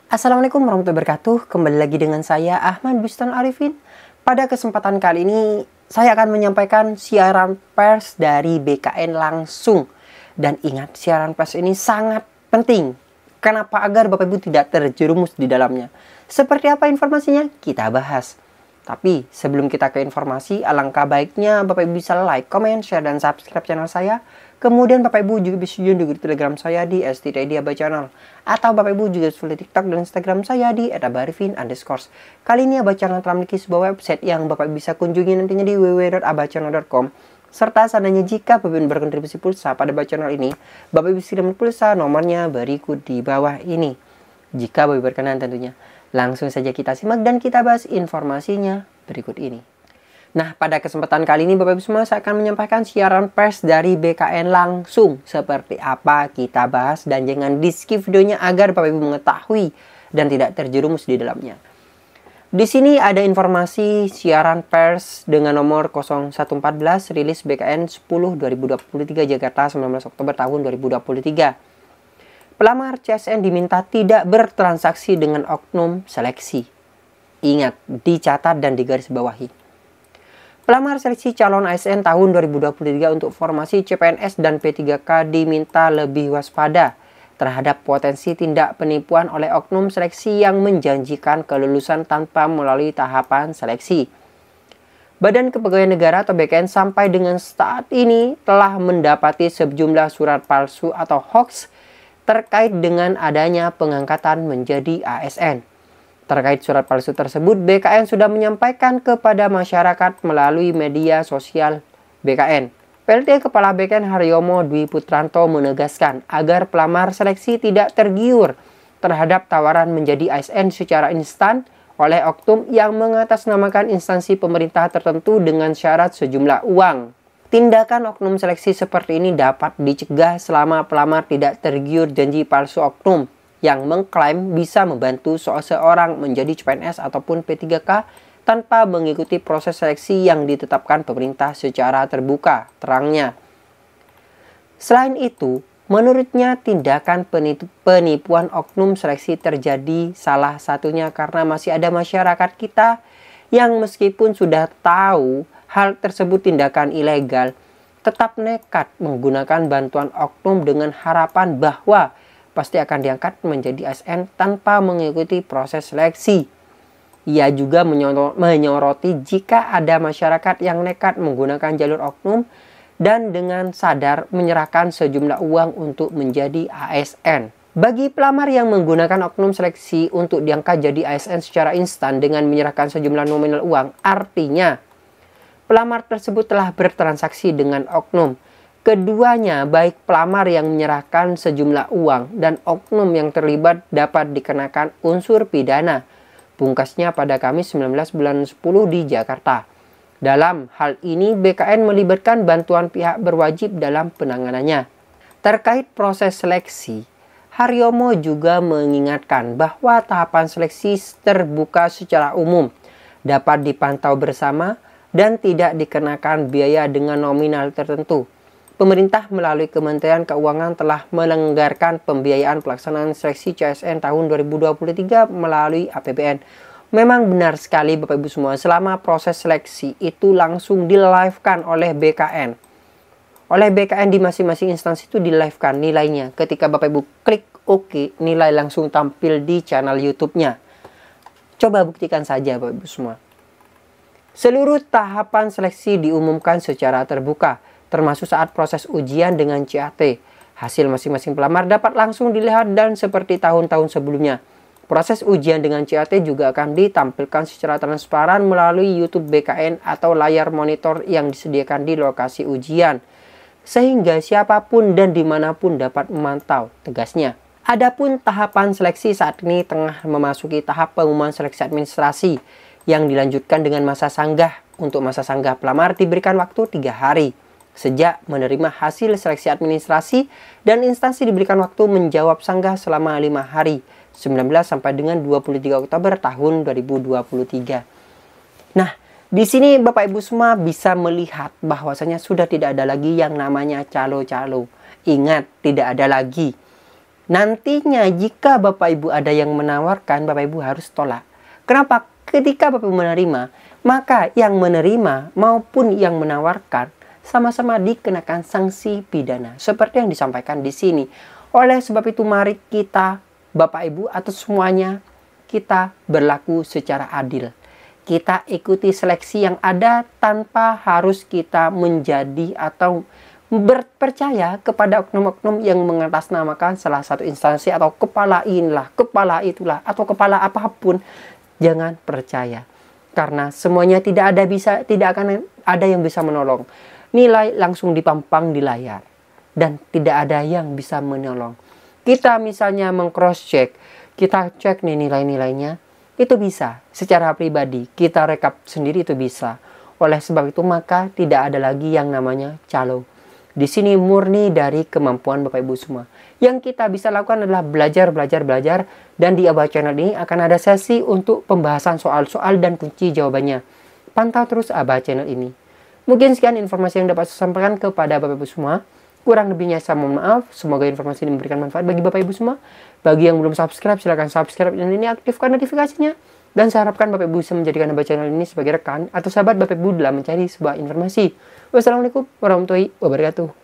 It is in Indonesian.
Assalamualaikum warahmatullahi wabarakatuh. Kembali lagi dengan saya Ahmad Bustan Arifin. Pada kesempatan kali ini saya akan menyampaikan siaran pers dari BKN langsung. Dan ingat, siaran pers ini sangat penting. Kenapa? Agar Bapak Ibu tidak terjerumus di dalamnya. Seperti apa informasinya? Kita bahas. Tapi sebelum kita ke informasi, alangkah baiknya Bapak Ibu bisa like, comment, share, dan subscribe channel saya. Kemudian Bapak Ibu juga bisa join di grup Telegram saya di @abachannel. Atau Bapak Ibu juga follow TikTok dan Instagram saya di @abarifin_. Kali ini Abah Channel telah memiliki sebuah website yang Bapak bisa kunjungi nantinya di www.abachannel.com. Serta seandainya jika Bapak Ibu berkontribusi pulsa pada Abah Channel ini, Bapak Ibu bisa kirim pulsa, nomornya berikut di bawah ini. Jika Bapak Ibu berkenan tentunya. Langsung saja kita simak dan kita bahas informasinya berikut ini. Nah, pada kesempatan kali ini Bapak Ibu semua, saya akan menyampaikan siaran pers dari BKN langsung. Seperti apa kita bahas, dan jangan di skip videonya agar Bapak Ibu mengetahui dan tidak terjerumus di dalamnya. Di sini ada informasi siaran pers dengan nomor 0114 rilis BKN 10/2023 Jakarta 19 Oktober tahun 2023. Pelamar CSN diminta tidak bertransaksi dengan oknum seleksi. Ingat, dicatat dan digarisbawahi. Pelamar seleksi calon ASN tahun 2023 untuk formasi CPNS dan P3K diminta lebih waspada terhadap potensi tindak penipuan oleh oknum seleksi yang menjanjikan kelulusan tanpa melalui tahapan seleksi. Badan Kepegawaian Negara atau BKN sampai dengan saat ini telah mendapati sejumlah surat palsu atau hoax terkait dengan adanya pengangkatan menjadi ASN. Terkait surat palsu tersebut, BKN sudah menyampaikan kepada masyarakat melalui media sosial BKN. PLT Kepala BKN Haryomo Dwi Putranto menegaskan agar pelamar seleksi tidak tergiur terhadap tawaran menjadi ASN secara instan oleh oknum yang mengatasnamakan instansi pemerintah tertentu dengan syarat sejumlah uang. Tindakan oknum seleksi seperti ini dapat dicegah selama pelamar tidak tergiur janji palsu oknum yang mengklaim bisa membantu seseorang menjadi CPNS ataupun P3K tanpa mengikuti proses seleksi yang ditetapkan pemerintah secara terbuka, terangnya. Selain itu, menurutnya tindakan penipuan oknum seleksi terjadi salah satunya karena masih ada masyarakat kita yang meskipun sudah tahu hal tersebut tindakan ilegal, tetap nekat menggunakan bantuan oknum dengan harapan bahwa pasti akan diangkat menjadi ASN tanpa mengikuti proses seleksi. Ia juga menyoroti jika ada masyarakat yang nekat menggunakan jalur oknum dan dengan sadar menyerahkan sejumlah uang untuk menjadi ASN. Bagi pelamar yang menggunakan oknum seleksi untuk diangkat jadi ASN secara instan dengan menyerahkan sejumlah nominal uang, artinya pelamar tersebut telah bertransaksi dengan oknum. Keduanya, baik pelamar yang menyerahkan sejumlah uang dan oknum yang terlibat dapat dikenakan unsur pidana. Pungkasnya pada Kamis 19 bulan 10 di Jakarta. Dalam hal ini, BKN melibatkan bantuan pihak berwajib dalam penanganannya. Terkait proses seleksi, Haryomo juga mengingatkan bahwa tahapan seleksi terbuka secara umum, dapat dipantau bersama, dan tidak dikenakan biaya dengan nominal tertentu. Pemerintah melalui Kementerian Keuangan telah melenggarkan pembiayaan pelaksanaan seleksi CSN tahun 2023 melalui APBN. Memang benar sekali Bapak Ibu semua, selama proses seleksi itu langsung di-live-kan oleh BKN. Oleh BKN di masing-masing instansi itu di-live-kan nilainya. Ketika Bapak Ibu klik OK, nilai langsung tampil di channel YouTube-nya. Coba buktikan saja Bapak Ibu semua. Seluruh tahapan seleksi diumumkan secara terbuka, termasuk saat proses ujian dengan CAT. Hasil masing-masing pelamar dapat langsung dilihat dan seperti tahun-tahun sebelumnya. Proses ujian dengan CAT juga akan ditampilkan secara transparan melalui YouTube BKN atau layar monitor yang disediakan di lokasi ujian. Sehingga siapapun dan dimanapun dapat memantau, tegasnya. Adapun tahapan seleksi saat ini tengah memasuki tahap pengumuman seleksi administrasi yang dilanjutkan dengan masa sanggah. Untuk masa sanggah pelamar diberikan waktu 3 hari. Sejak menerima hasil seleksi administrasi dan instansi diberikan waktu menjawab sanggah selama 5 hari, 19 sampai dengan 23 Oktober tahun 2023. Nah, Di sini Bapak Ibu semua bisa melihat bahwasanya sudah tidak ada lagi yang namanya calo-calo. Ingat, tidak ada lagi. Nantinya jika Bapak Ibu ada yang menawarkan, Bapak Ibu harus tolak. Kenapa? Ketika Bapak Ibu menerima, maka yang menerima maupun yang menawarkan sama-sama dikenakan sanksi pidana. Seperti yang disampaikan di sini. Oleh sebab itu mari kita, Bapak Ibu atau semuanya, kita berlaku secara adil. Kita ikuti seleksi yang ada tanpa harus kita menjadi atau berpercaya kepada oknum-oknum yang mengatasnamakan salah satu instansi atau kepala inilah, kepala itulah, atau kepala apapun. Jangan percaya. Karena semuanya tidak akan ada yang bisa menolong. Nilai langsung dipampang di layar. Dan tidak ada yang bisa menolong. Kita misalnya meng-cross check, kita cek nih nilai-nilainya, itu bisa. Secara pribadi, kita rekap sendiri itu bisa. Oleh sebab itu maka tidak ada lagi yang namanya calo. Di sini murni dari kemampuan Bapak Ibu semua. Yang kita bisa lakukan adalah belajar. Dan di Abah Channel ini akan ada sesi untuk pembahasan soal-soal dan kunci jawabannya. Pantau terus Abah Channel ini. Mungkin sekian informasi yang dapat saya sampaikan kepada Bapak Ibu semua. Kurang lebihnya saya mohon maaf. Semoga informasi ini memberikan manfaat bagi Bapak Ibu semua. Bagi yang belum subscribe, silahkan subscribe dan ini aktifkan notifikasinya. Dan saya harapkan Bapak Ibu bisa menjadikan Abah Channel ini sebagai rekan atau sahabat Bapak Ibu dalam mencari sebuah informasi. Wassalamualaikum warahmatullahi wabarakatuh.